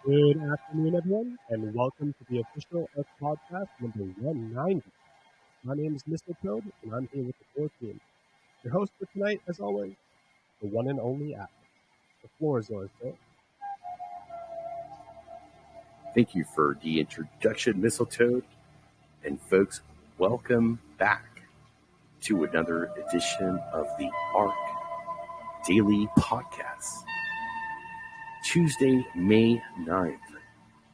Good afternoon, everyone, and welcome to the official ARK Podcast number 190. My name is Mr. Toad, and I'm here with the core team. Your host for tonight, as always, the one and only Alex. The floor is yours, sir. Thank you for the introduction, Mistletoe. And folks, welcome back to another edition of the ARK Daily Podcast. Tuesday, May 9th,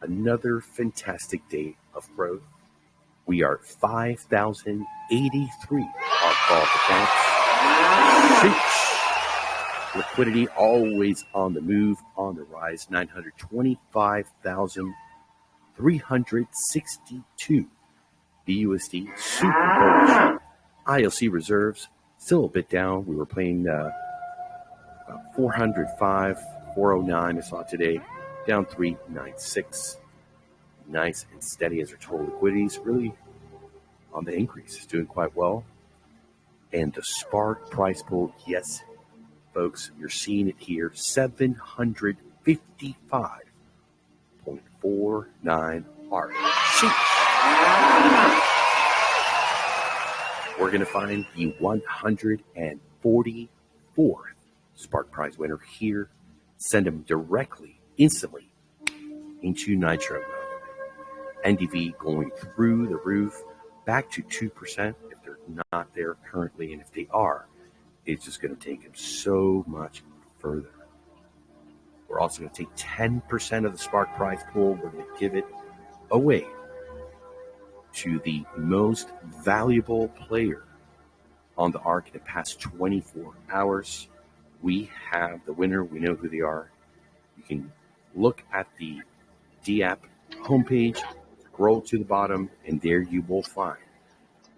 another fantastic day of growth. We are 5,083 ArkFi accounts. Liquidity always on the move, on the rise, 925,362 BUSD, super bullish. ILC reserves still a bit down. We were playing about 405, 409 I saw today, down 396. Nice and steady as our total liquidity is really on the increase. It's doing quite well. And the Spark price pool, yes, folks, you're seeing it here, 755.49 ARK. We're going to find the 144th Spark prize winner here. Send them directly, instantly, into Nitro mode. NDV going through the roof, back to 2% if they're not there currently, and if they are, it's just going to take them so much further. We're also going to take 10% of the Spark prize pool. We're going to give it away to the most valuable player on the ARK in the past 24 hours. We have the winner. We know who they are. You can look at the DApp homepage, scroll to the bottom, and there you will find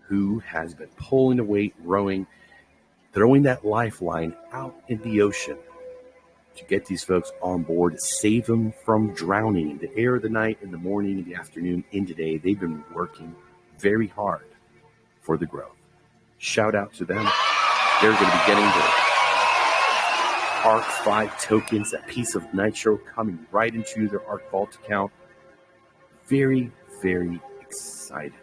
who has been pulling the weight, rowing, throwing that lifeline out in the ocean to get these folks on board, save them from drowning in the air of the night, in the morning, in the afternoon, in the day. They've been working very hard for the growth. Shout out to them. They're going to be getting the ArkFi tokens, that piece of Nitro coming right into their ARK Vault account. Very, very excited.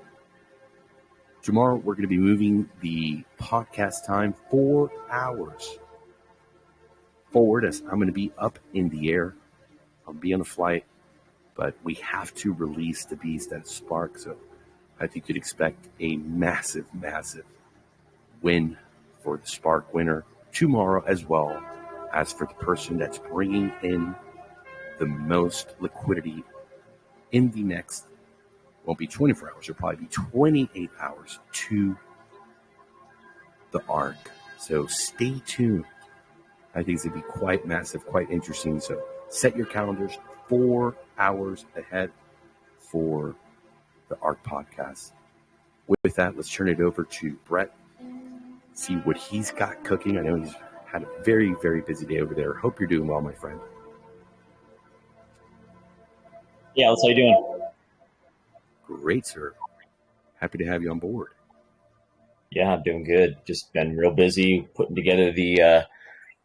Tomorrow, we're going to be moving the podcast time 4 hours forward, as I'm going to be up in the air. I'll be on a flight, but we have to release the beast at Spark, so I think you'd expect a massive, massive win for the Spark winner tomorrow, as well as for the person that's bringing in the most liquidity in the next, won't be 24 hours, it'll probably be 28 hours to the ARK. So stay tuned. I think it's going to be quite massive, quite interesting. So set your calendars 4 hours ahead for the ARK podcast. With that, let's turn it over to Brett, see what he's got cooking. I know he's had a very, very busy day over there. Hope you're doing well, my friend. Yeah, how you doing? Great, sir. Happy to have you on board. Yeah, I'm doing good. Just been real busy putting together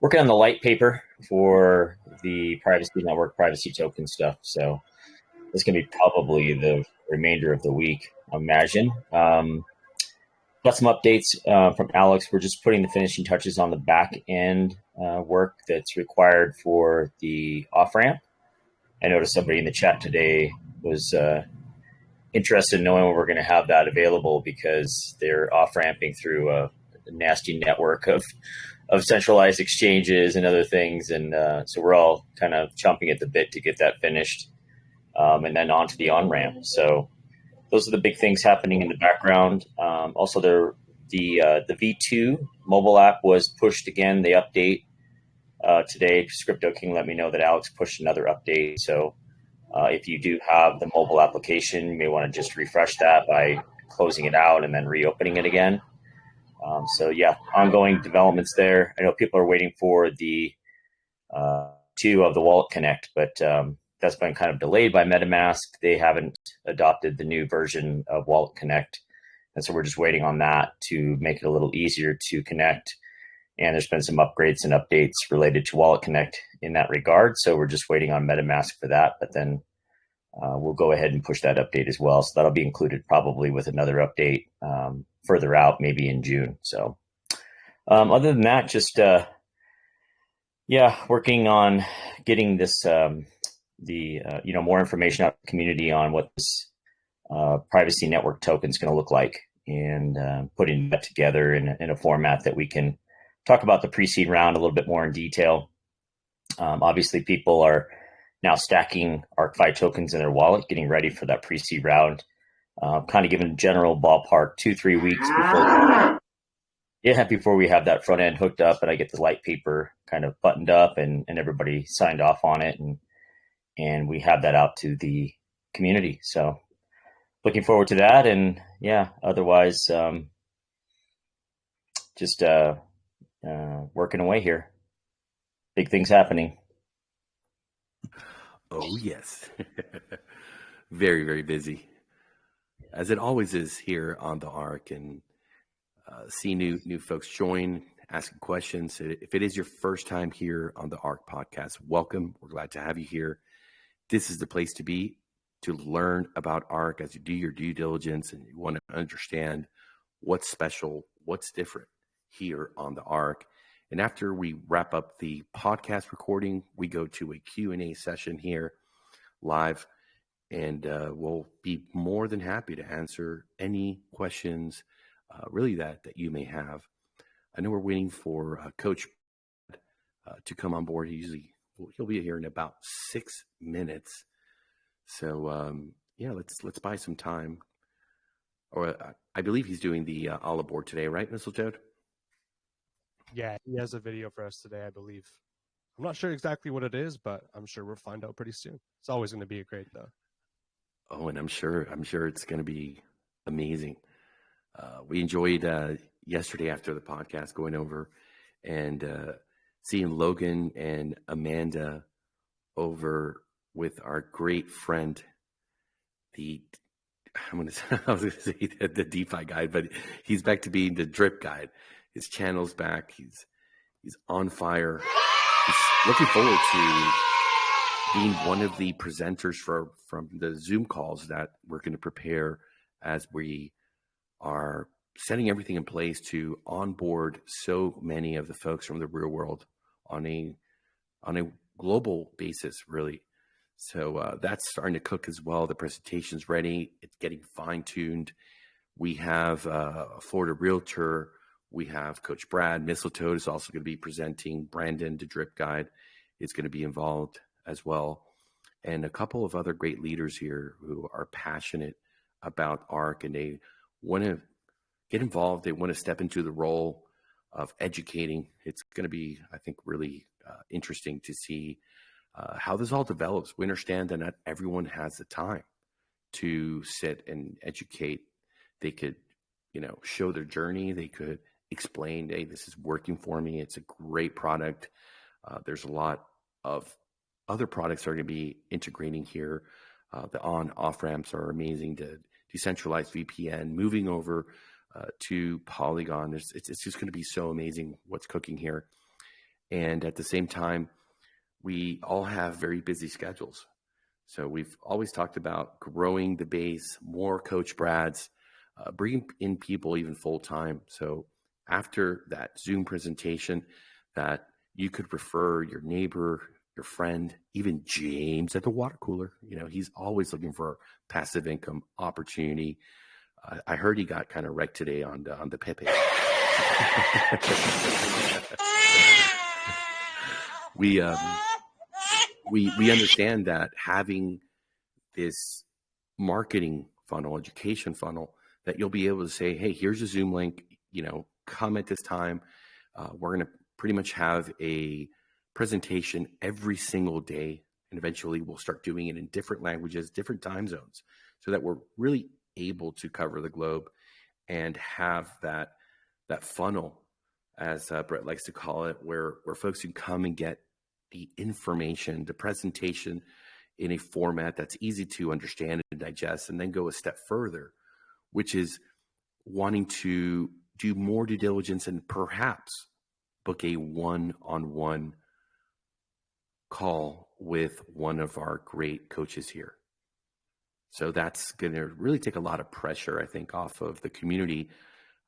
working on the light paper for the privacy network, privacy token stuff. So this can be probably the remainder of the week, I imagine. Got some updates from Alex. We're just putting the finishing touches on the back end work that's required for the off-ramp. I noticed somebody in the chat today was interested in knowing when we're going to have that available, because they're off-ramping through a nasty network of centralized exchanges and other things. And so we're all kind of chomping at the bit to get that finished, and then on to the on-ramp. So those are the big things happening in the background. Also, the V2 mobile app was pushed again. They update today. Scripto King let me know that Alex pushed another update. So if you do have the mobile application, you may want to just refresh that by closing it out and then reopening it again. So yeah, ongoing developments there. I know people are waiting for the 2 of the Wallet Connect, but that's been kind of delayed by MetaMask. They haven't adopted the new version of Wallet Connect. And so we're just waiting on that to make it a little easier to connect And there's been some upgrades and updates related to Wallet Connect in that regard. So we're just waiting on MetaMask for that. But then we'll go ahead and push that update as well. So that'll be included probably with another update further out, maybe in June. So other than that, just working on getting this more information out to the community on what this privacy network token is going to look like, and putting that together in a format that we can talk about the pre-seed round a little bit more in detail. Obviously, people are now stacking ArkFi tokens in their wallet, getting ready for that pre-seed round. Kind of giving a general ballpark 2-3 weeks before we have that front end hooked up and I get the light paper kind of buttoned up and everybody signed off on it, and we have that out to the community. So looking forward to that. And otherwise, just working away here. Big things happening. Oh, yes. Very, very busy, as it always is here on the ARK, and see new folks join, asking questions. If it is your first time here on the ARK Podcast, welcome. We're glad to have you here. This is the place to be to learn about ARK as you do your due diligence and you want to understand what's special, what's different here on the ARK. And after we wrap up the podcast recording, we go to a Q&A session here live, and we'll be more than happy to answer any questions really that you may have. I know we're waiting for Coach to come on board. He'll be here in about 6 minutes. So let's buy some time. Or I believe he's doing the all aboard today, right, Mistletoe? Yeah, he has a video for us today, I believe. I'm not sure exactly what it is, but I'm sure we'll find out pretty soon. It's always going to be great, though. Oh, and I'm sure it's going to be amazing. We enjoyed yesterday after the podcast going over and seeing Logan and Amanda over with our great friend, I was going to say the DeFi guide, but he's back to being the drip guide. His channel's back. He's on fire. He's looking forward to being one of the presenters from the Zoom calls that we're going to prepare as we are setting everything in place to onboard so many of the folks from the real world on a global basis, really. So that's starting to cook as well. The presentation's ready. It's getting fine-tuned. We have a Florida Realtor. We have Coach Brad. Mistletoe is also going to be presenting. Brandon, the drip guide, is going to be involved as well. And a couple of other great leaders here who are passionate about ARK, and they want to get involved. They want to step into the role of educating. It's going to be, I think, really interesting to see how this all develops. We understand that not everyone has the time to sit and educate. They could, show their journey. They could explain, hey, this is working for me. It's a great product. There's a lot of other products that are going to be integrating here. The on-off ramps are amazing. The decentralized VPN, moving over to Polygon. It's just going to be so amazing what's cooking here. And at the same time, we all have very busy schedules. So we've always talked about growing the base, more Coach Brads, bringing in people even full time. So after that Zoom presentation, that you could refer your neighbor, your friend, even James at the water cooler. He's always looking for passive income opportunity. I heard he got kind of wrecked today on the Pepe. We understand that having this marketing funnel, education funnel, that you'll be able to say, hey, here's a Zoom link, come at this time. We're going to pretty much have a presentation every single day. And eventually we'll start doing it in different languages, different time zones, so that we're really able to cover the globe and have that funnel, as Brett likes to call it, where folks can come and get the information, the presentation in a format that's easy to understand and digest, and then go a step further, which is wanting to do more due diligence and perhaps book a one-on-one call with one of our great coaches here. So that's going to really take a lot of pressure, I think, off of the community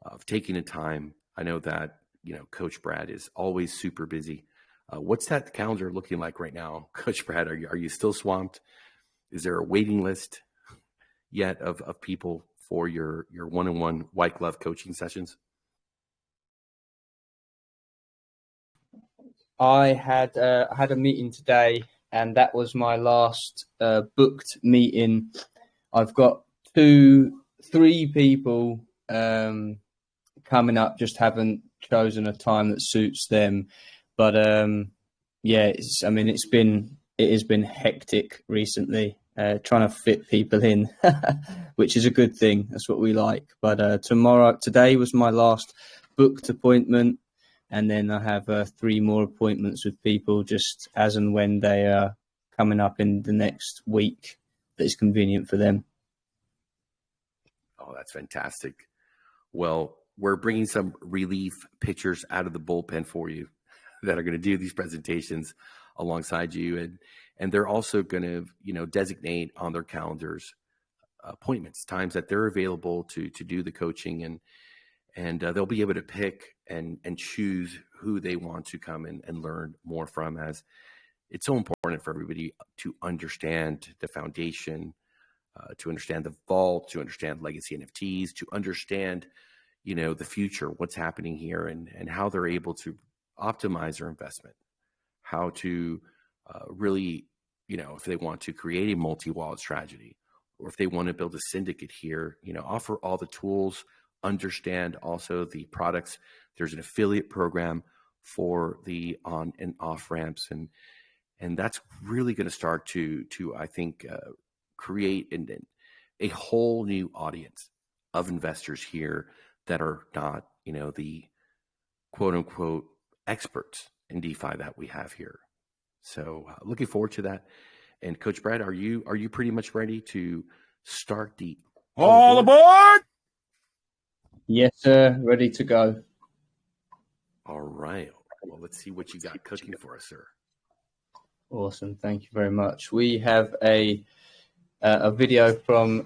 of taking the time. I know that, Coach Brad is always super busy. What's that calendar looking like right now, Coach Brad? Are you still swamped? Is there a waiting list yet of people for your one-on-one white glove coaching sessions? I had a meeting today, and that was my last booked meeting. I've got 3 people coming up, just haven't chosen a time that suits them. But it has been hectic recently, trying to fit people in, which is a good thing. That's what we like. But today was my last booked appointment. And then I have 3 more appointments with people just as and when they are coming up in the next week that is convenient for them. Oh, that's fantastic. Well, we're bringing some relief pitchers out of the bullpen for you that are going to do these presentations alongside you. And they're also going to, designate on their calendars appointments, times that they're available to do the coaching, and they'll be able to pick and choose who they want to come and learn more from, as it's so important for everybody to understand the foundation, to understand the vault, to understand legacy NFTs, to understand, the future, what's happening here, and how they're able to optimize their investment, how to really, if they want to create a multi-wallet strategy, or if they want to build a syndicate here, offer all the tools, understand also the products. There's an affiliate program for the on and off ramps, and that's really going to start to I think create a whole new audience of investors here that are not the quote unquote experts in DeFi that we have here. So looking forward to that. And Coach Brad, are you pretty much ready to start the all aboard? Yes, sir. Ready to go. All right. Well, let's see what you got cooking for us, sir. Awesome. Thank you very much. We have a video from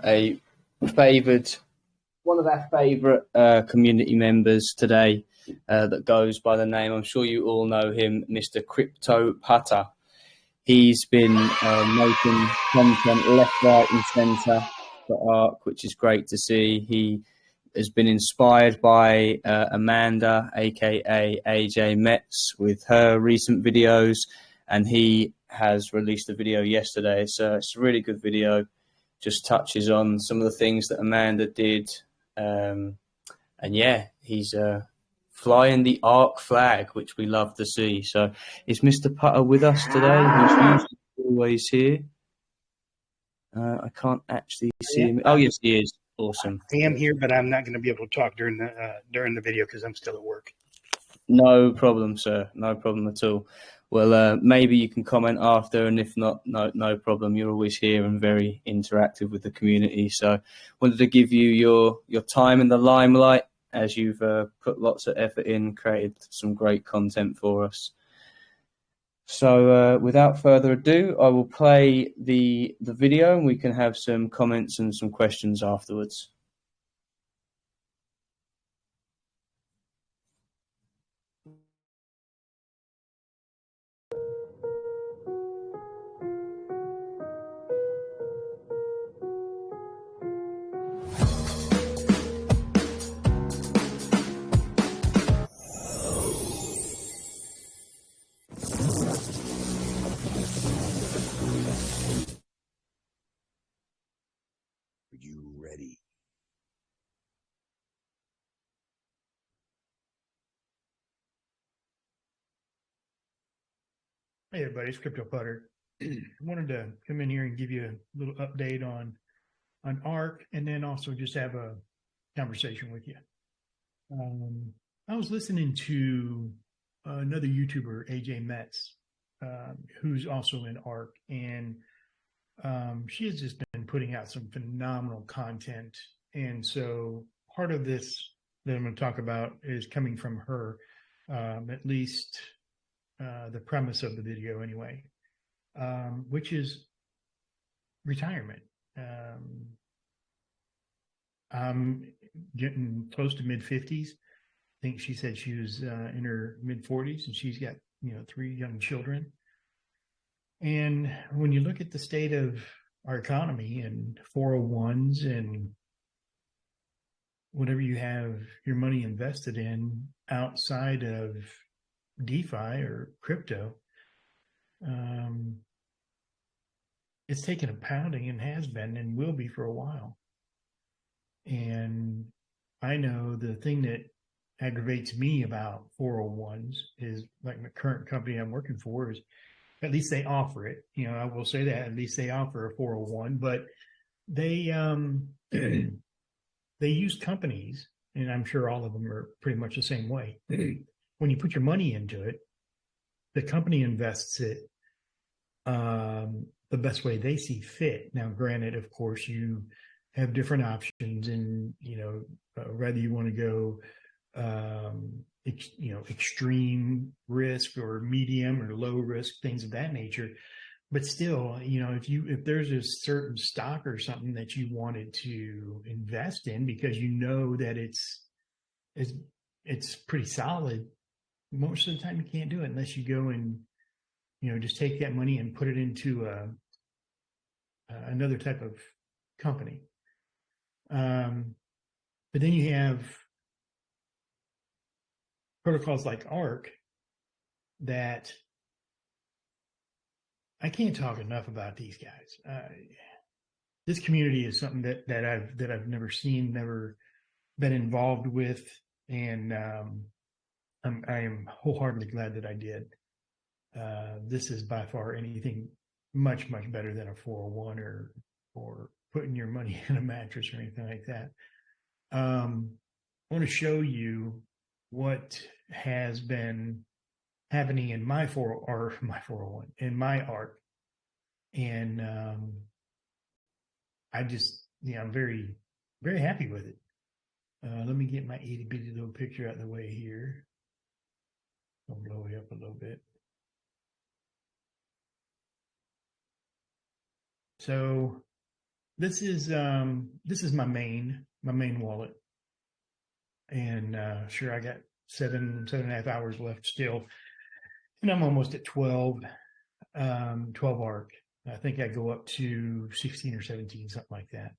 one of our favorite community members today that goes by the name, I'm sure you all know him, Mr. Crypto Putter. He's been making content left, right, and centre for ARK, which is great to see. He has been inspired by Amanda, aka AJ Metz, with her recent videos, and he has released a video yesterday. So it's a really good video. Just touches on some of the things that Amanda did, and he's flying the ARK flag, which we love to see. So is Mr. Putter with us today? He's usually always here. I can't actually see him. Oh yes, he is. Awesome. I am here, but I'm not going to be able to talk during the video because I'm still at work. No problem, sir. No problem at all. Well, maybe you can comment after, and if not, no problem. You're always here and very interactive with the community. So wanted to give you your time in the limelight, as you've put lots of effort in, created some great content for us. So without further ado, I will play the video, and we can have some comments and some questions afterwards. Are you ready? Hey everybody, it's Crypto Putter. I wanted to come in here and give you a little update on ARK, and then also just have a conversation with you. I was listening to another YouTuber, AJ Metz, who's also in ARK, and she has just been putting out some phenomenal content. And so part of this that I'm going to talk about is coming from her. at least the premise of the video anyway, which is retirement. I'm getting close to mid-50s. I think she said she was in her mid-40s, and she's got 3 young children. And when you look at the state of our economy and 401s and whatever you have your money invested in outside of DeFi or crypto, it's taken a pounding and has been and will be for a while. And I know the thing that aggravates me about 401s is, like, the current company I'm working for, is at least they offer it. I will say that at least they offer a 401, but they they use companies, and I'm sure all of them are pretty much the same way. When you put your money into it, the company invests it the best way they see fit. Now, granted, of course, you have different options, and whether you want to go extreme risk or medium or low risk, things of that nature. But still, if there's a certain stock or something that you wanted to invest in because that it's pretty solid, most of the time you can't do it unless you go and just take that money and put it into another type of company. But then you have protocols like ARK that I can't talk enough about these guys. This community is something that I've never seen, never been involved with, and I am wholeheartedly glad that I did. This is by far anything much, much better than a 401 or putting your money in a mattress or anything like that. I want to show you what has been happening in my 401, in my ARK. And I'm very, very happy with it. Let me get my itty bitty little picture out of the way here. I'll blow it up a little bit. So this is my main wallet. And sure, I got 7.5 hours left still. And I'm almost at 12 ARK. I think I go up to 16 or 17, something like that.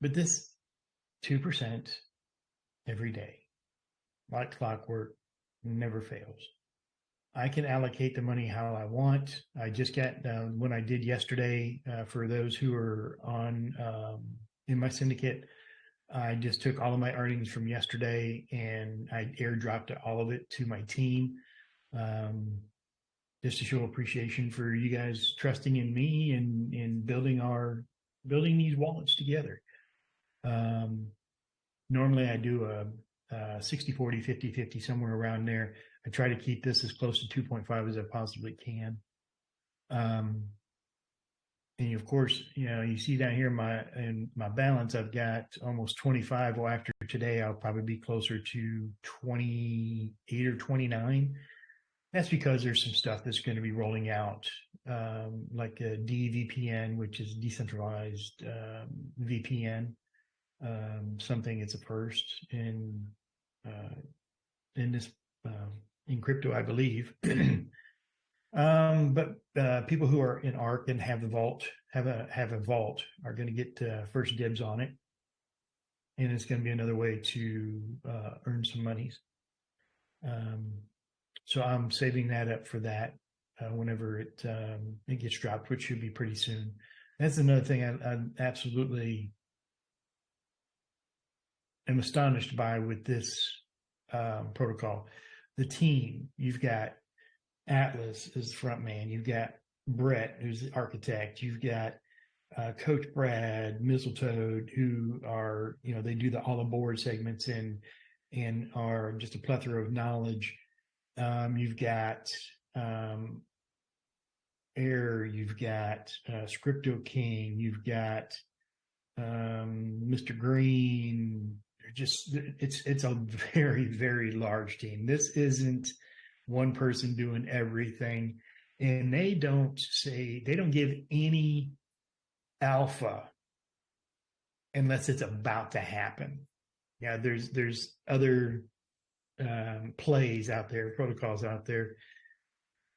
But this 2% every day, like clockwork, never fails. I can allocate the money how I want. I just got what I did yesterday for those who are on in my syndicate. I just took all of my earnings from yesterday and I airdropped all of it to my team, just to show appreciation for you guys trusting in me and building these wallets together. Normally I do a 60-40, 50-50, somewhere around there. I try to keep this as close to 2.5 as I possibly can. And of course, you see down here in my balance, I've got almost 25. Well, after today, I'll probably be closer to 28 or 29. That's because there's some stuff that's going to be rolling out, like a DVPN, which is decentralized VPN. Something it's a first in this in crypto, I believe. But people who are in ARK and have the vault, have a vault, are going to get first dibs on it, and it's going to be another way to earn some monies. So I'm saving that up for that whenever it gets dropped, which should be pretty soon. That's another thing I absolutely am astonished by with this protocol. The team, you've got Atlas is the front man. You've got Brett, who's the architect. You've got Coach Brad, Mistletoe, who are, they do all the board segments and are just a plethora of knowledge. You've got Air, you've got Scripto King, you've got Mr. Green, it's a very, very large team. This isn't one person doing everything, and they don't give any alpha unless it's about to happen. Yeah, there's other plays out there, protocols out there.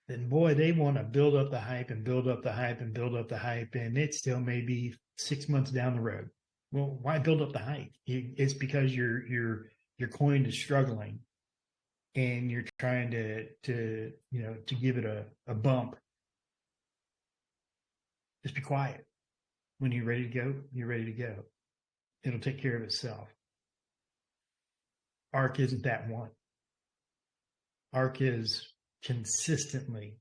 Then boy, they want to build up the hype and build up the hype and build up the hype, and it still may be 6 months down the road. Well, why build up the hype? It's because your coin is struggling, and you're trying to give it a bump. Just be quiet. When you're ready to go, you're ready to go. It'll take care of itself. ARK isn't that one. ARK is consistently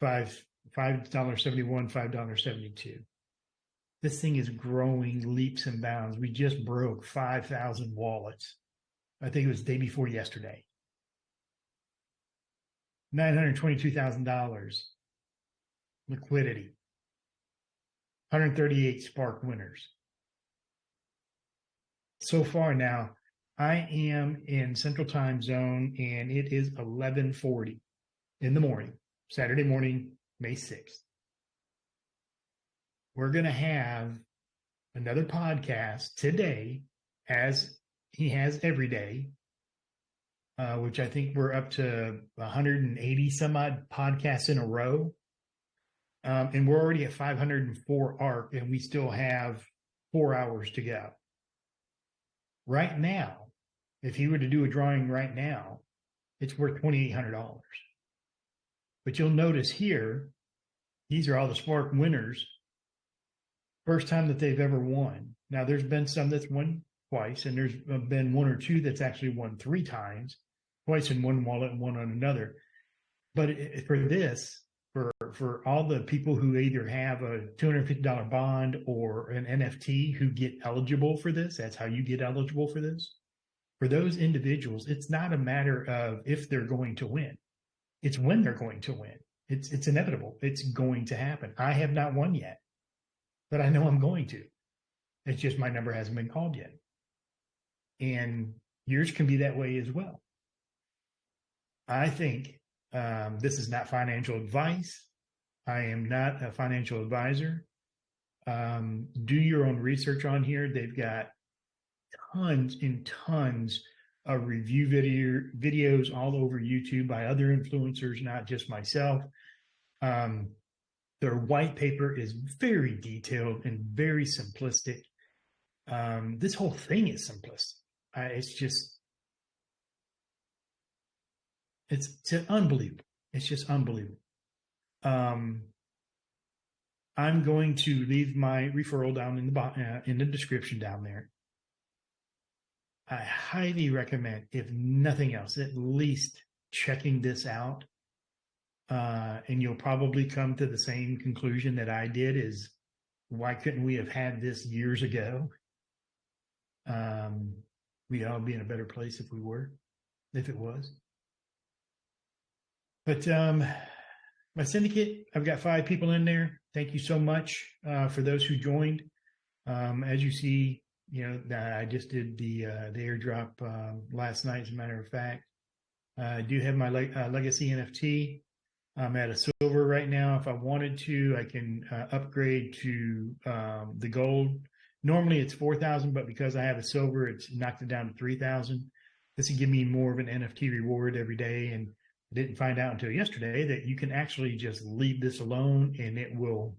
$5.71, $5.72. This thing is growing leaps and bounds. We just broke 5,000 wallets. I think it was the day before yesterday. $922,000 liquidity. 138 Spark winners. So far now, I am in Central Time Zone, and it is 11:40 in the morning, Saturday morning, May 6th. We're going to have another podcast today, as he has every day, which I think we're up to 180 some odd podcasts in a row. And we're already at 504 ARK, and we still have 4 hours to go. Right now, if he were to do a drawing right now, it's worth $2,800. But you'll notice here, these are all the Spark winners. First time that they've ever won. Now, there's been some that's won twice, and there's been 1 or 2 that's actually won 3 times, twice in one wallet and one on another. But for this, for all the people who either have a $250 bond or an NFT who get eligible for this, that's how you get eligible for this. For those individuals, it's not a matter of if they're going to win. It's when they're going to win. It's inevitable. It's going to happen. I have not won yet, but I know I'm going to. It's just my number hasn't been called yet. And yours can be that way as well. I think this is not financial advice. I am not a financial advisor. Do your own research on here. They've got tons and tons of review videos all over YouTube by other influencers, not just myself. Their white paper is very detailed and very simplistic. This whole thing is simplistic. It's unbelievable. It's just unbelievable. I'm going to leave my referral down in the description down there. I highly recommend, if nothing else, at least checking this out. And you'll probably come to the same conclusion that I did, is why couldn't we have had this years ago? We'd all be in a better place if it was. But my syndicate, I've got 5 people in there. Thank you so much for those who joined. As you see, I just did the airdrop last night, as a matter of fact. I do have my legacy NFT. I'm at a silver right now. If I wanted to, I can upgrade to the gold. Normally it's 4,000, but because I have a silver, it's knocked it down to 3,000. This will give me more of an NFT reward every day. And I didn't find out until yesterday that you can actually just leave this alone, and it will,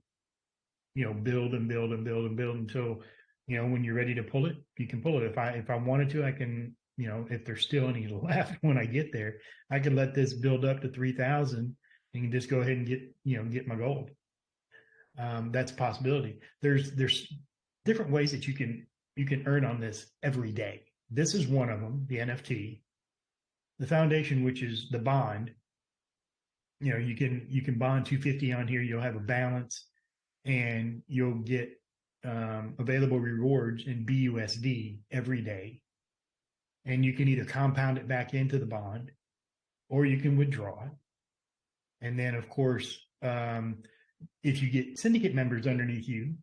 build and build and build and build until, when you're ready to pull it, you can pull it. If I wanted to, I can, if there's still any left when I get there, I could let this build up to 3,000 and just go ahead and get my gold. That's a possibility. There's different ways that you can earn on this every day. This is one of them, the NFT. The foundation, which is the bond, you can bond 250 on here. You'll have a balance, and you'll get available rewards in BUSD every day. And you can either compound it back into the bond, or you can withdraw it. And then, of course, if you get syndicate members underneath you,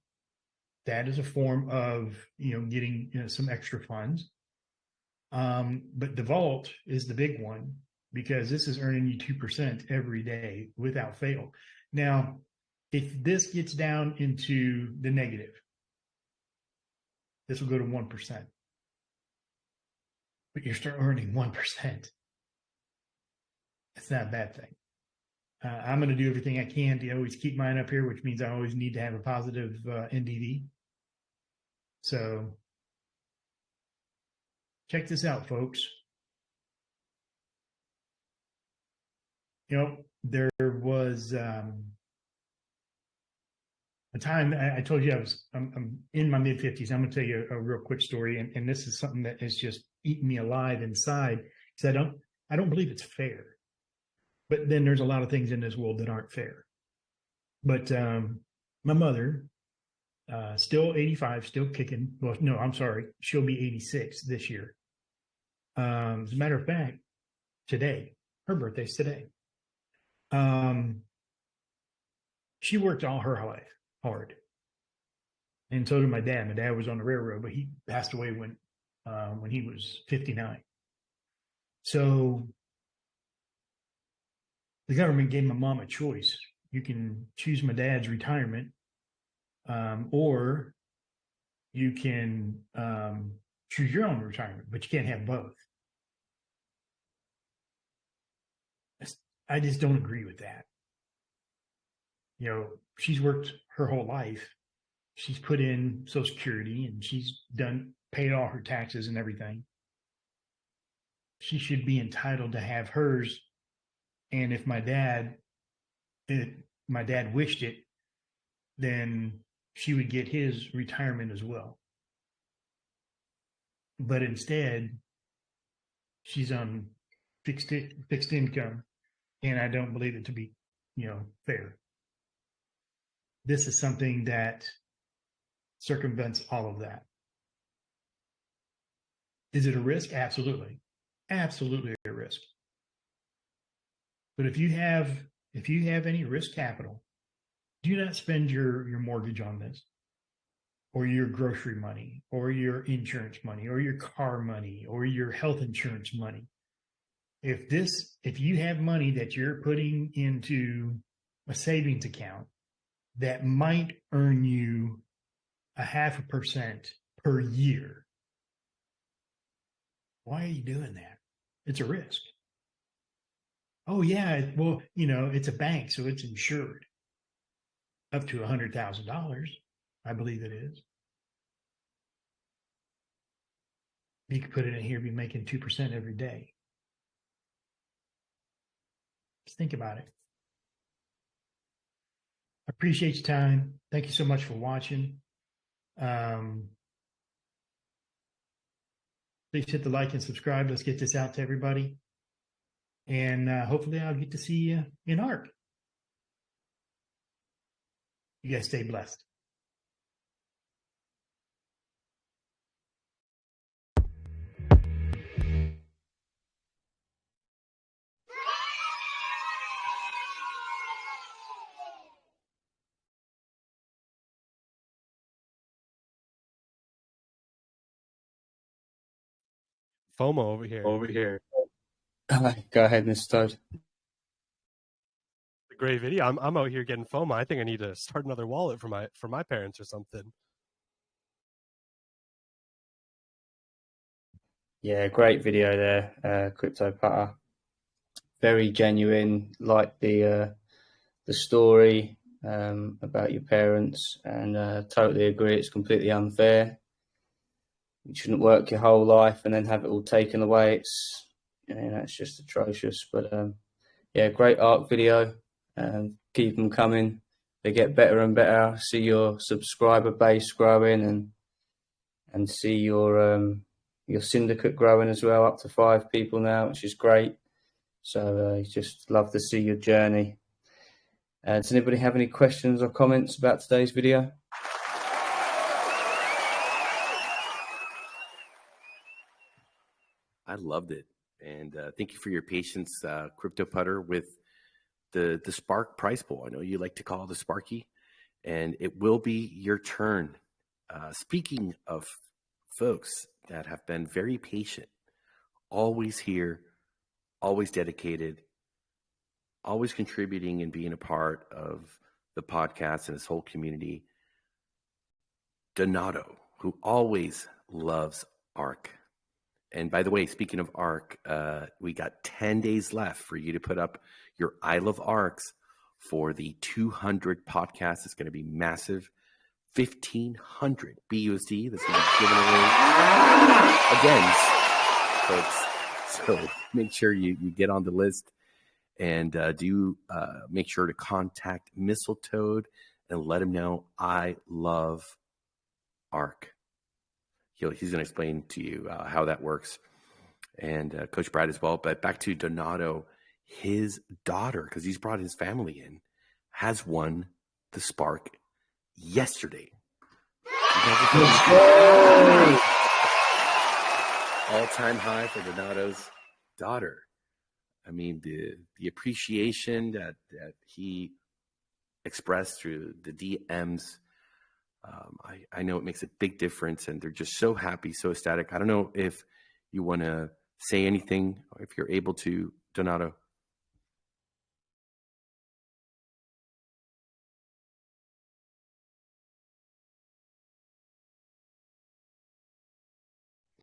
That is a form of, getting some extra funds. But the vault is the big one, because this is earning you 2% every day without fail. Now, if this gets down into the negative, this will go to 1%. But you're still earning 1%. It's not a bad thing. I'm going to do everything I can to always keep mine up here, which means I always need to have a positive NDV. So check this out, folks. There was a time I told you I'm in my mid 50s. I'm going to tell you a real quick story, and this is something that has just eaten me alive inside, because I don't believe it's fair. But then there's a lot of things in this world that aren't fair. But my mother, still 85, still kicking. Well, no, I'm sorry. She'll be 86 this year. As a matter of fact, today, her birthday's today. She worked all her life hard. And so did my dad. My dad was on the railroad, but he passed away when he was 59. So the government gave my mom a choice. You can choose my dad's retirement, or you can choose your own retirement, but you can't have both. I just don't agree with that. She's worked her whole life. She's put in Social Security, and she's paid all her taxes and everything. She should be entitled to have hers. And if my dad wished it, then she would get his retirement as well. But instead, she's on fixed income, and I don't believe it to be, fair. This is something that circumvents all of that. Is it a risk? Absolutely. Absolutely a risk. But if you have any risk capital, do not spend your mortgage on this, or your grocery money, or your insurance money, or your car money, or your health insurance money. If you have money that you're putting into a savings account that might earn you 0.5% per year, why are you doing that? It's a risk. Oh yeah, well, it's a bank, so it's insured up to $100,000. I believe it is. You could put it in here, be making 2% every day. Just think about it. I appreciate your time. Thank you so much for watching. Please hit the like and subscribe. Let's get this out to everybody. And hopefully I'll get to see you in ARK. You guys stay blessed. FOMO over here. Go ahead, Mr. Toad. A great video. I'm out here getting FOMO. I think I need to start another wallet for my parents or something. Yeah, great video there, Crypto Putter. Very genuine. Like the story about your parents, and totally agree. It's completely unfair. You shouldn't work your whole life and then have it all taken away. It's just atrocious. But yeah, great ARK video. Keep them coming. They get better and better. See your subscriber base growing, and see your syndicate growing as well, up to 5 people now, which is great. So just love to see your journey. Does anybody have any questions or comments about today's video? I loved it. And thank you for your patience, Crypto Putter, with the Spark price pool. I know you like to call it the Sparky, and it will be your turn Speaking of folks that have been very patient, always here, always dedicated, always contributing and being a part of the podcast and this whole community, Donato, who always loves ARK. And by the way, speaking of ARK, we got 10 days left for you to put up your I Love ARKs for the 200 podcast. It's going to be massive. 1,500 BUSD that's going to be given away again, folks. So make sure you get on the list and do make sure to contact Mistletoad and let him know I love ARK. He's going to explain to you how that works, and Coach Brad as well. But back to Donato, his daughter, because he's brought his family in, has won the Spark yesterday. All-time high for Donato's daughter. I mean, the appreciation that he expressed through the DMs, I know it makes a big difference, and they're just so happy, so ecstatic. I don't know if you want to say anything, or if you're able to, Donato.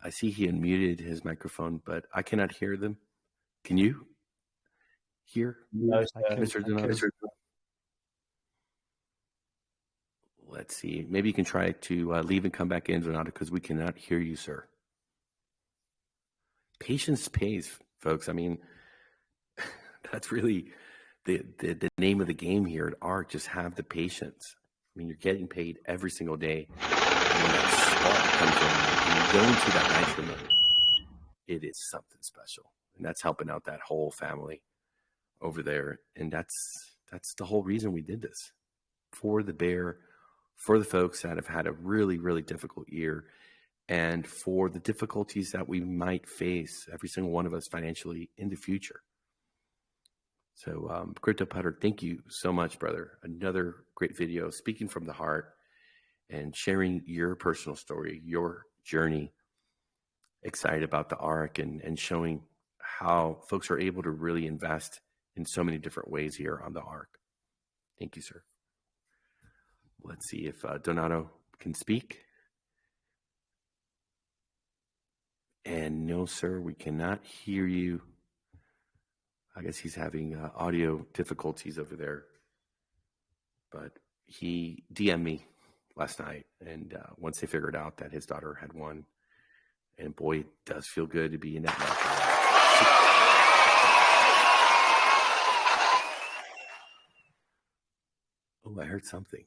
I see he unmuted his microphone, but I cannot hear them. Can you hear? No, Mr. Donato? Let's see. Maybe you can try to leave and come back in, Donato, because we cannot hear you, sir. Patience pays, folks. I mean, that's really the name of the game here at ARK. Just have the patience. I mean, you're getting paid every single day. And when that spark comes in, and you go into that nitro mode, it is something special. And that's helping out that whole family over there. And that's the whole reason we did this. For the bear, for the folks that have had a really, really difficult year, and for the difficulties that we might face, every single one of us financially in the future. So, Crypto Putter, thank you so much, brother. Another great video, speaking from the heart and sharing your personal story, your journey. Excited about the ARK and showing how folks are able to really invest in so many different ways here on the ARK. Thank you, sir. Let's see if Donato can speak. And no, sir, we cannot hear you. I guess he's having audio difficulties over there. But he DM'd me last night, and once they figured out that his daughter had won, and boy, it does feel good to be in that match. Oh, I heard something.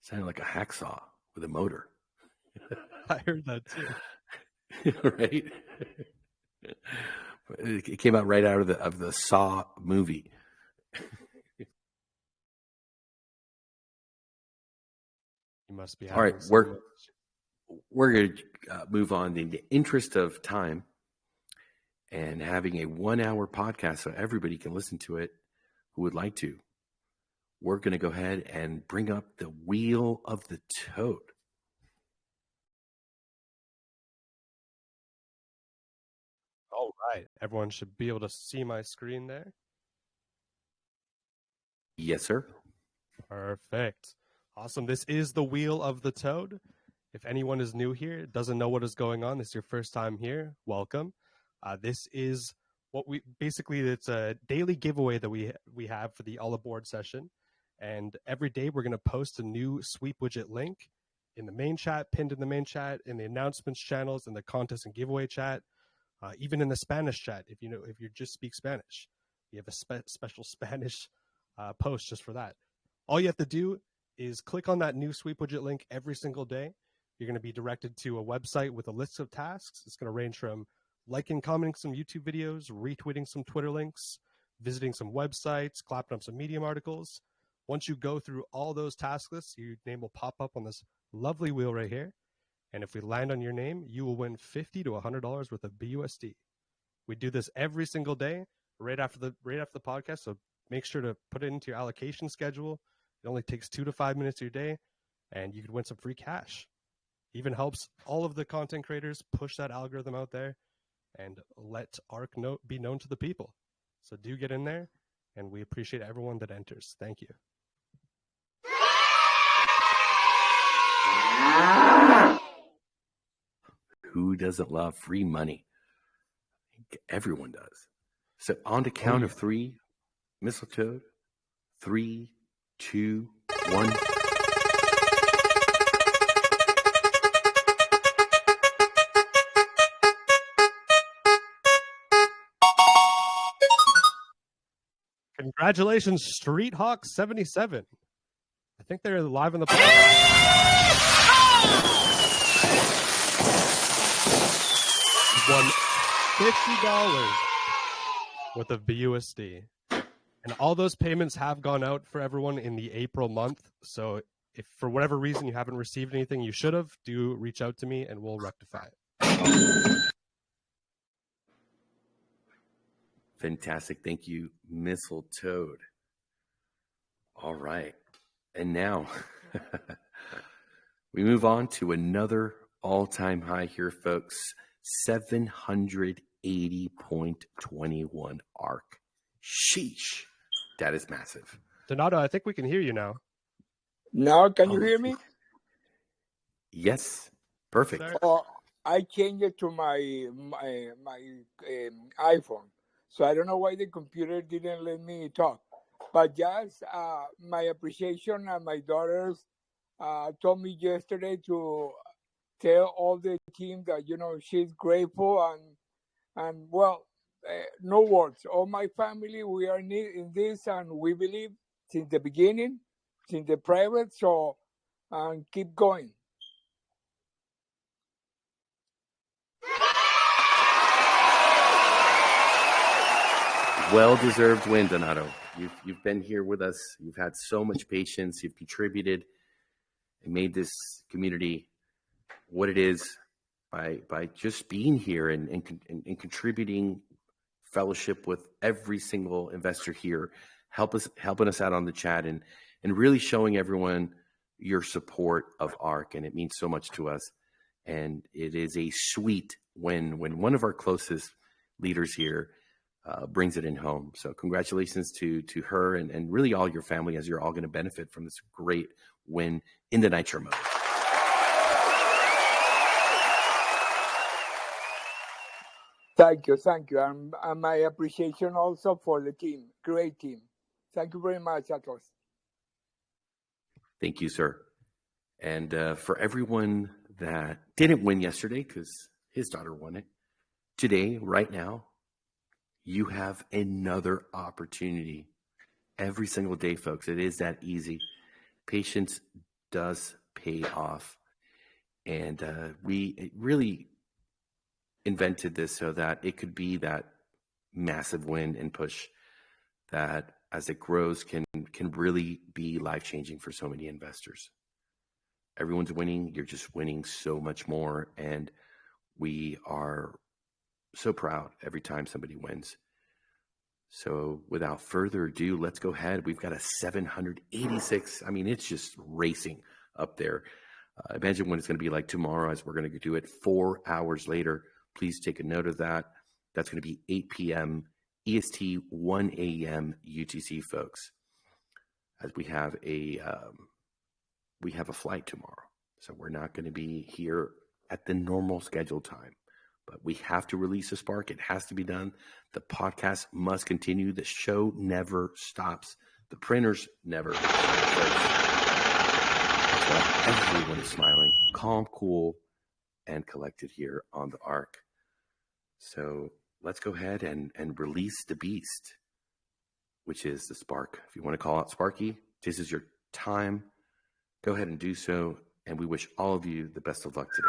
Sounded like a hacksaw with a motor. I heard that too. Right? It came out right out of the Saw movie. You must be. All right, we're going to move on in the interest of time and having a 1 hour podcast so everybody can listen to it who would like to. We're going to go ahead and bring up the Wheel of the Toad. All right. Everyone should be able to see my screen there. Yes, sir. Perfect. Awesome. This is the Wheel of the Toad. If anyone is new here, doesn't know what is going on, this is your first time here, welcome. This is what it's a daily giveaway that we have for the All Aboard session. And every day we're going to post a new sweep widget link in the main chat, pinned in the main chat, in the announcements channels, in the contest and giveaway chat, even in the Spanish chat. If you just speak Spanish, we have a special Spanish post just for that. All you have to do is click on that new sweep widget link every single day. You're going to be directed to a website with a list of tasks. It's going to range from liking, commenting some YouTube videos, retweeting some Twitter links, visiting some websites, clapping up some Medium articles. Once you go through all those task lists, your name will pop up on this lovely wheel right here. And if we land on your name, you will win $50 to $100 worth of BUSD. We do this every single day, right after the podcast. So make sure to put it into your allocation schedule. It only takes 2 to 5 minutes of your day. and you could win some free cash. Even helps all of the content creators push that algorithm out there and let ARK be known to the people. So do get in there, and we appreciate everyone that enters. Thank you. Who doesn't love free money? Everyone does. So on the count of three, Mistletoe, 3, 2, 1. Congratulations, Street Hawk 77. I think they're live on the podcast. Won $50 worth of BUSD. And all those payments have gone out for everyone in the April month. So if for whatever reason you haven't received anything you should have, do reach out to me and we'll rectify it. Fantastic. Thank you, Mistletoe. All right. And now we move on to another all-time high here, folks. 780.21 ARK. Sheesh. That is massive. Donato, I think we can hear you now. Now, can you hear me? Yes. Perfect. I changed it to my iPhone. So I don't know why the computer didn't let me talk. But just my appreciation, and my daughters told me yesterday to tell all the team that, she's grateful and well, no words. All my family, we are in this, and we believe since the beginning, since the private, so keep going. Well-deserved win, Donato. You've been here with us. You've had so much patience. You've contributed and made this community what it is by just being here and contributing fellowship with every single investor here, helping us out on the chat and really showing everyone your support of ARK. And it means so much to us. And it is a sweet when one of our closest leaders here brings it in home. So congratulations to her and really all your family, as you're all going to benefit from this great win in the Nitro mode. Thank you. And my appreciation also for the team. Great team. Thank you very much, Atlas. Thank you, sir. And for everyone that didn't win yesterday, because his daughter won it, today, right now, you have another opportunity every single day, folks. It is that easy. Patience does pay off. And we really invented this so that it could be that massive win and push that as it grows can really be life-changing for so many investors. Everyone's winning. You're just winning so much more. And we are so proud every time somebody wins. So without further ado, let's go ahead. We've got a 786. I mean, it's just racing up there. Imagine what it's going to be like tomorrow as we're going to do it 4 hours later. Please take a note of that. That's going to be 8 p.m. EST, 1 a.m. UTC, folks. As we have a flight tomorrow. So we're not going to be here at the normal scheduled time. But we have to release a Spark. It has to be done. The podcast must continue. The show never stops. The printers never stop. That's why everyone is smiling, calm, cool, and collected here on the ARK. So let's go ahead and release the beast, which is the Spark. If you want to call out Sparky, this is your time. Go ahead and do so. And we wish all of you the best of luck today.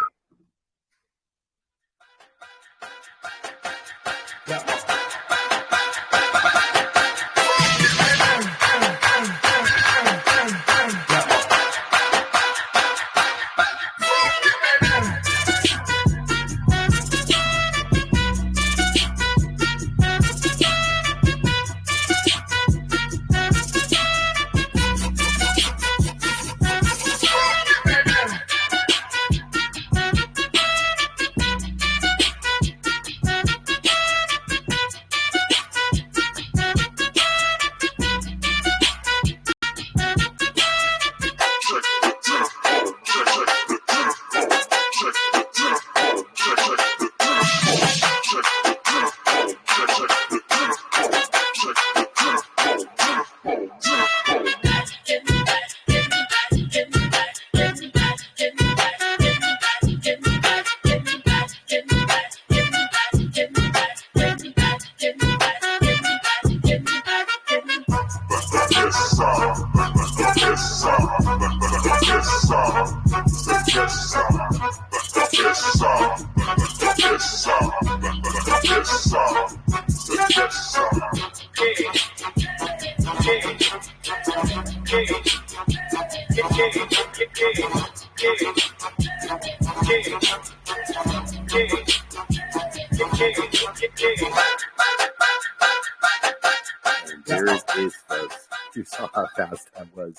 There it is, folks. You saw how fast that was.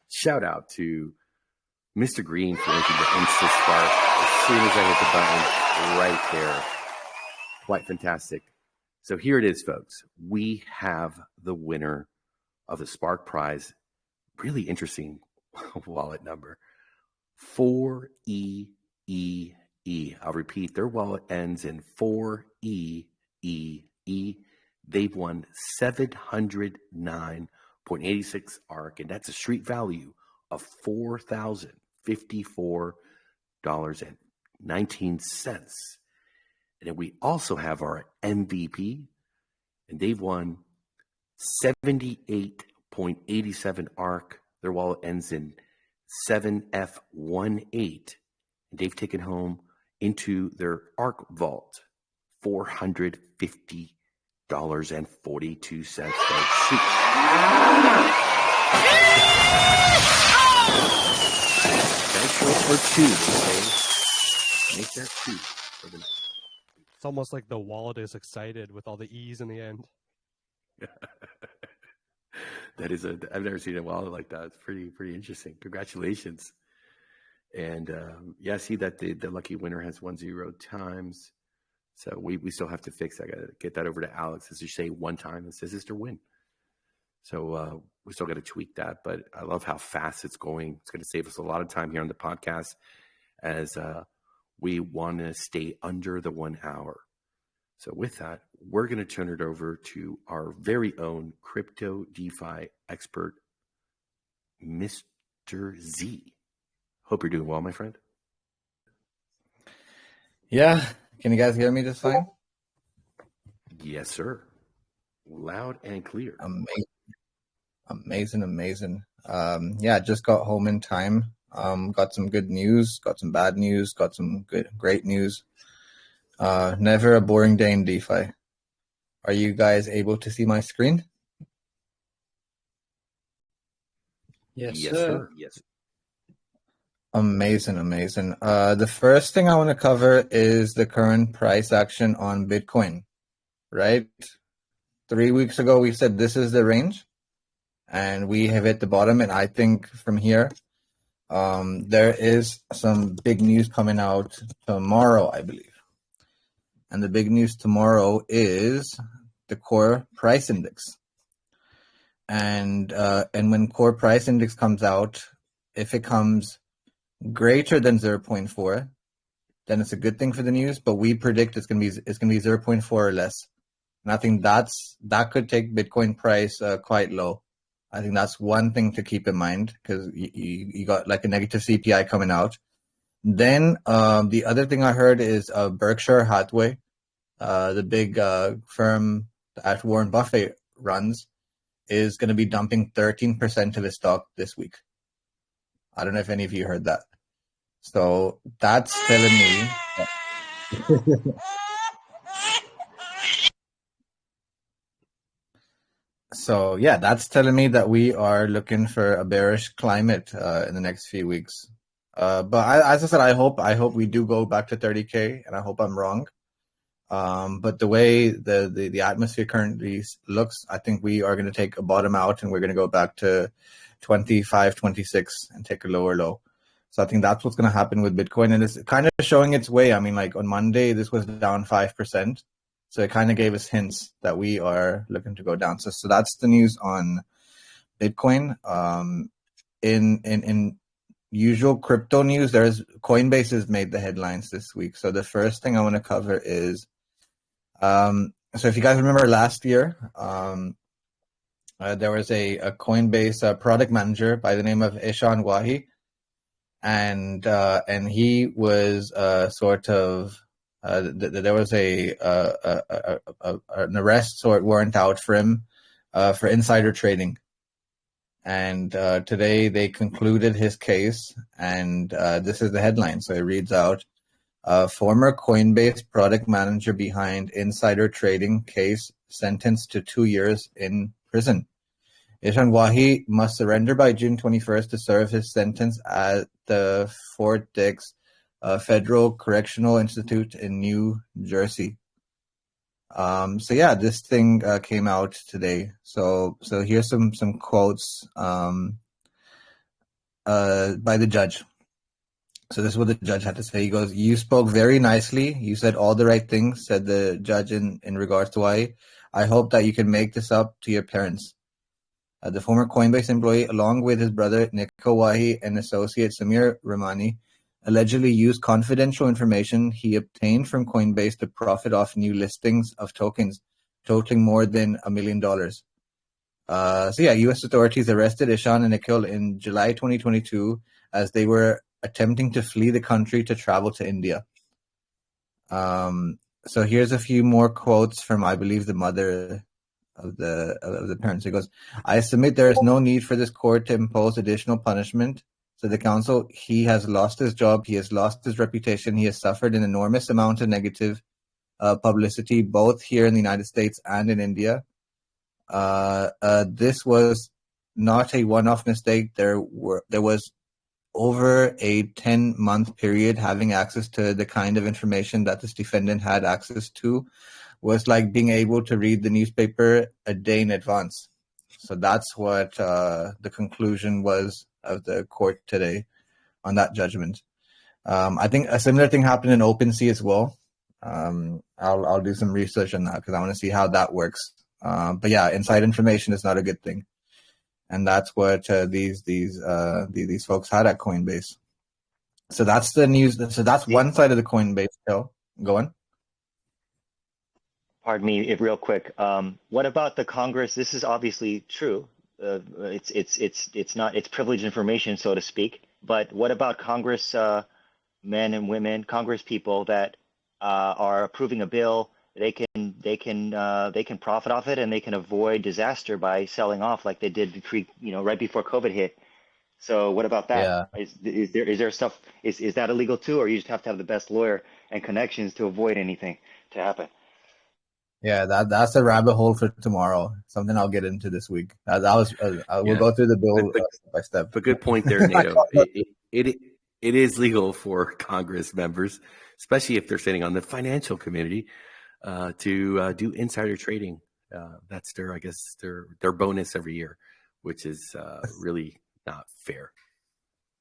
Shout out to Mr. Green for making the instant spark as soon as I hit the button right there. Quite fantastic. So here it is, folks. We have the winner of the Spark Prize. Really interesting wallet number. 4EEE. I'll repeat, their wallet ends in 4EEE. They've won 709.86 ARK, and that's a street value of $4,054.19. And then we also have our MVP, and they've won 78.87 ARK. Their wallet ends in 7F18. And they've taken home into their ARK vault $450.42. Thanks for two, okay? Make that two for the night. It's almost like the wallet is excited with all the E's in the end. That is I've never seen a wallet like that. It's pretty interesting. Congratulations. And I see that the lucky winner has 10 times. So we still have to fix that. I got to get that over to Alex. As you say one time, it says it's their win. So we still got to tweak that. But I love how fast it's going. It's going to save us a lot of time here on the podcast as we want to stay under the 1 hour. So with that, we're going to turn it over to our very own crypto DeFi expert, Mr. Z. Hope you're doing well, my friend. Yeah. Can you guys hear me just fine? Yes, sir. Loud and clear. Amazing. Just got home in time. Got some good news, got some bad news, got some great news. Never a boring day in DeFi. Are you guys able to see my screen? Yes, sir. Yes. Amazing. The first thing I want to cover is the current price action on Bitcoin, right? 3 weeks ago, we said this is the range, and we have hit the bottom. And I think from here, there is some big news coming out tomorrow, I believe. And the big news tomorrow is the core price index. And when core price index comes out, if it comes greater than 0.4, then it's a good thing for the news. But we predict it's gonna be 0.4 or less, and I think that could take Bitcoin price quite low. I think that's one thing to keep in mind because you got like a negative CPI coming out. Then the other thing I heard is Berkshire Hathaway, the big firm that Warren Buffett runs, is going to be dumping 13% of his stock this week. I don't know if any of you heard that. So that's telling me. So yeah, that's telling me that we are looking for a bearish climate in the next few weeks. But as I said, I hope we do go back to 30K, and I hope I'm wrong. But the way the atmosphere currently looks, I think we are going to take a bottom out, and we're going to go back to 25, 26 and take a lower low. So I think that's what's going to happen with Bitcoin, and it's kind of showing its way. I mean, like on Monday, this was down 5%. So it kind of gave us hints that we are looking to go down. So that's the news on Bitcoin. In usual crypto news, Coinbase has made the headlines this week. So the first thing I want to cover is, so if you guys remember last year, there was a Coinbase product manager by the name of Ishan Wahi, and he was sort of there was an arrest warrant out for him for insider trading. And today they concluded his case, and this is the headline. So it reads out, former Coinbase product manager behind insider trading case sentenced to 2 years in prison. Ishan Wahi must surrender by June 21st to serve his sentence at the Fort Dix Federal Correctional Institute in New Jersey. So yeah, this thing came out today. So here's some quotes by the judge. So this is what the judge had to say. He goes, "You spoke very nicely. You said all the right things," said the judge in regards to Wahi. "I hope that you can make this up to your parents." The former Coinbase employee, along with his brother Nikhil Wahi and associate Samir Ramani, allegedly used confidential information he obtained from Coinbase to profit off new listings of tokens totaling more than $1 million. U.S. authorities arrested Ishan and Nikhil in July 2022 as they were attempting to flee the country to travel to India. So here's a few more quotes from, I believe, the mother of the parents. He goes, "I submit there is no need for this court to impose additional punishment. So the counsel, he has lost his job, he has lost his reputation, he has suffered an enormous amount of negative publicity, both here in the United States and in India. This was not a one-off mistake. There was over a 10-month period having access to the kind of information that this defendant had access to was like being able to read the newspaper a day in advance." So that's what the conclusion was of the court today on that judgment. I think a similar thing happened in OpenSea as well. I'll do some research on that because I want to see how that works. But yeah, inside information is not a good thing, and that's what these folks had at Coinbase. So that's the news. So that's one side of the Coinbase show. Go on. Pardon me, real quick. What about the Congress? This is obviously true. It's privileged information, so to speak. But what about Congress men and women, Congress people that are approving a bill? They can profit off it, and they can avoid disaster by selling off like they did right before COVID hit. So what about that? Yeah. Is there stuff? Is that illegal too, or you just have to have the best lawyer and connections to avoid anything to happen? Yeah, that's a rabbit hole for tomorrow. Something I'll get into this week. We'll go through the bill step by step. But good point there, Nato. It is legal for Congress members, especially if they're sitting on the financial committee, to do insider trading. That's their bonus every year, which is really not fair.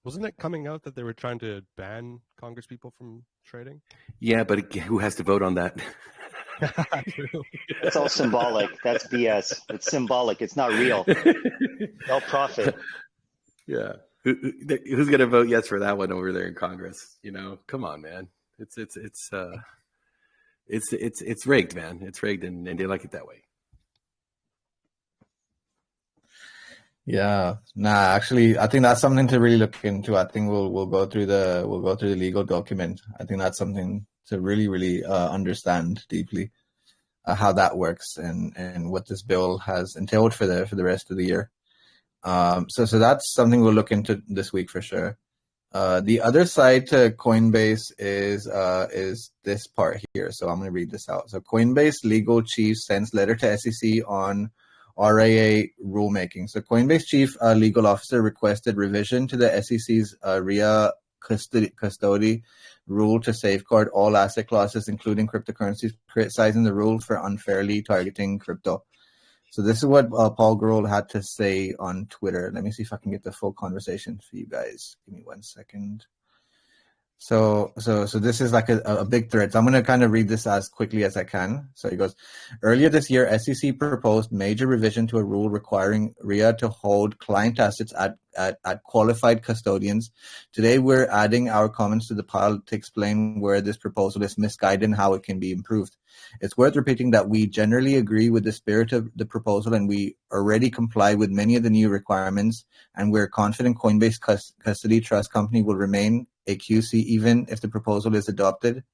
Wasn't it coming out that they were trying to ban Congress people from trading? Yeah, but who has to vote on that? It's all symbolic. That's BS. It's symbolic. It's not real. They'll profit. Yeah. Who's going to vote yes for that one over there in Congress? Come on, man. It's rigged, man. It's rigged, and they like it that way. Yeah. Actually, I think that's something to really look into. I think we'll go through the legal document. I think that's something to really, really understand deeply how that works and what this bill has entailed for the rest of the year. So that's something we'll look into this week for sure. The other side to Coinbase is this part here. So I'm going to read this out. So Coinbase legal chief sends letter to SEC on RIA rulemaking. So Coinbase chief legal officer requested revision to the SEC's RIA custody rule to safeguard all asset classes, including cryptocurrencies, criticizing the rule for unfairly targeting crypto. So this is what Paul Grohl had to say on Twitter. Let me see if I can get the full conversation for you guys. Give me 1 second. So this is like a big thread. So I'm going to kind of read this as quickly as I can. So he goes, earlier this year, SEC proposed major revision to a rule requiring RIA to hold client assets at qualified custodians. Today, we're adding our comments to the pile to explain where this proposal is misguided and how it can be improved. It's worth repeating that we generally agree with the spirit of the proposal, and we already comply with many of the new requirements, and we're confident Coinbase Custody Trust Company will remain a QC even if the proposal is adopted.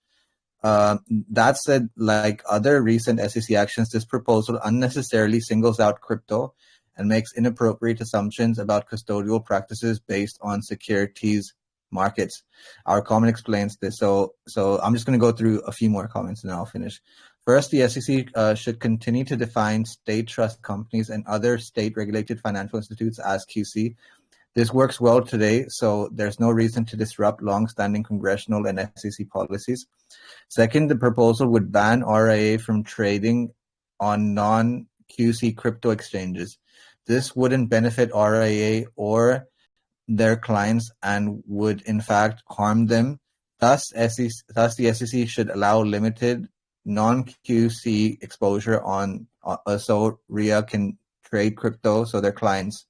That said, like other recent SEC actions, this proposal unnecessarily singles out crypto and makes inappropriate assumptions about custodial practices based on securities markets. Our comment explains this. So I'm just going to go through a few more comments and then I'll finish. First, the SEC should continue to define state trust companies and other state-regulated financial institutes as QC. This works well today, so there's no reason to disrupt long-standing congressional and SEC policies. Second, the proposal would ban RIA from trading on non-QC crypto exchanges. This wouldn't benefit RIA or their clients and would in fact harm them. Thus, the SEC should allow limited non-QC exposure on so RIA can trade crypto so their clients.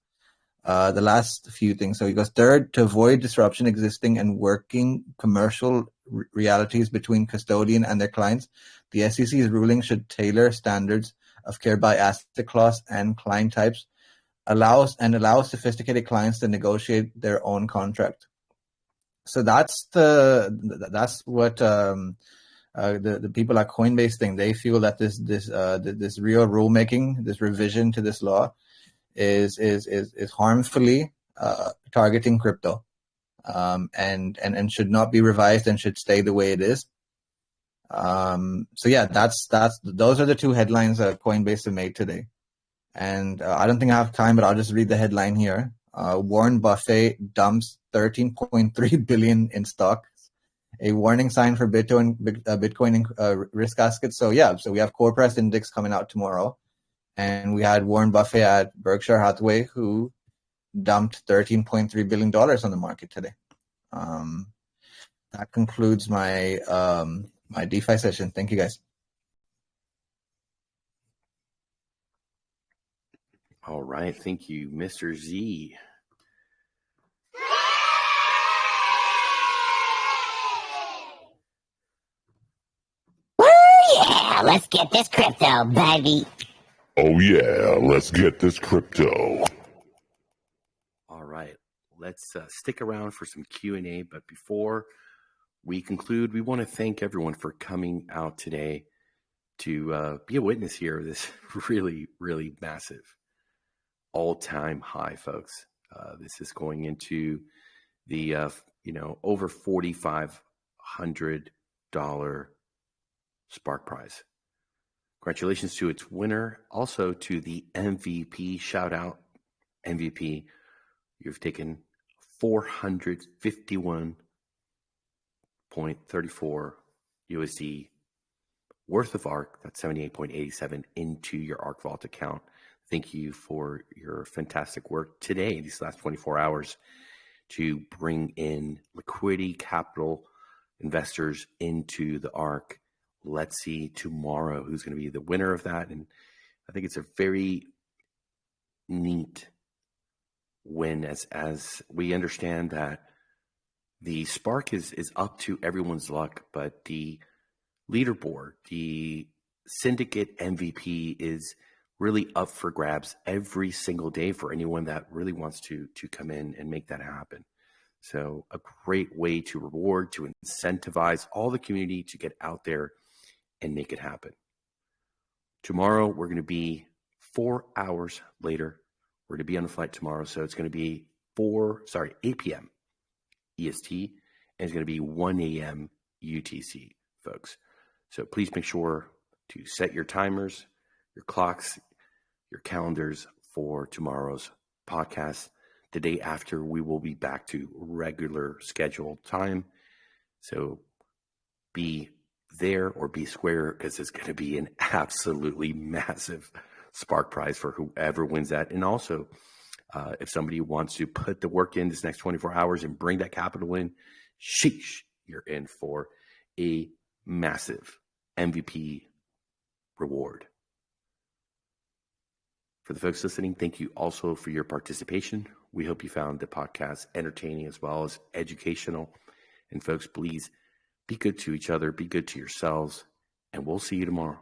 The last few things. So he goes, third, to avoid disruption existing and working commercial realities between custodian and their clients, the SEC's ruling should tailor standards of care by asset class and client types, allows sophisticated clients to negotiate their own contract. So that's what the people at Coinbase think. They feel that this real rulemaking, this revision to this law, is harmfully targeting crypto, and should not be revised and should stay the way it is. So yeah, those are the two headlines that Coinbase have made today. And I don't think I have time, but I'll just read the headline here. Warren Buffett dumps $13.3 billion in stocks. A warning sign for Bitcoin risk assets. So yeah, so we have core price index coming out tomorrow. And we had Warren Buffett at Berkshire Hathaway, who dumped $13.3 billion on the market today. That concludes my my DeFi session. Thank you, guys. All right. Thank you, Mr. Z. Yeah, let's get this crypto, baby. Oh yeah, let's get this crypto. All right, let's stick around for some Q&A. But before we conclude, we want to thank everyone for coming out today to be a witness here of this really, really massive all-time high, folks. This is going into the over $4,500 Spark prize. Congratulations to its winner. Also to the MVP. Shout out, MVP. You've taken 451.34 USD worth of ARK, that's 78.87, into your ARK Vault account. Thank you for your fantastic work today, these last 24 hours, to bring in liquidity, capital, investors into the ARK. Let's see tomorrow who's going to be the winner of that. And I think it's a very neat win as we understand that the Spark is up to everyone's luck, but the leaderboard, the syndicate MVP is really up for grabs every single day for anyone that really wants to come in and make that happen. So a great way to reward, to incentivize all the community to get out there and make it happen. Tomorrow, we're going to be 4 hours later. We're going to be on the flight tomorrow. So it's going to be 8 p.m. EST, and it's going to be 1 a.m. UTC, folks. So please make sure to set your timers, your clocks, your calendars for tomorrow's podcast. The day after, we will be back to regular scheduled time. So be there or be square, because it's going to be an absolutely massive Spark prize for whoever wins that. And also, if somebody wants to put the work in this next 24 hours and bring that capital in, sheesh, you're in for a massive MVP reward. For the folks listening, thank you also for your participation. We hope you found the podcast entertaining as well as educational. And folks, please be good to each other, be good to yourselves, and we'll see you tomorrow.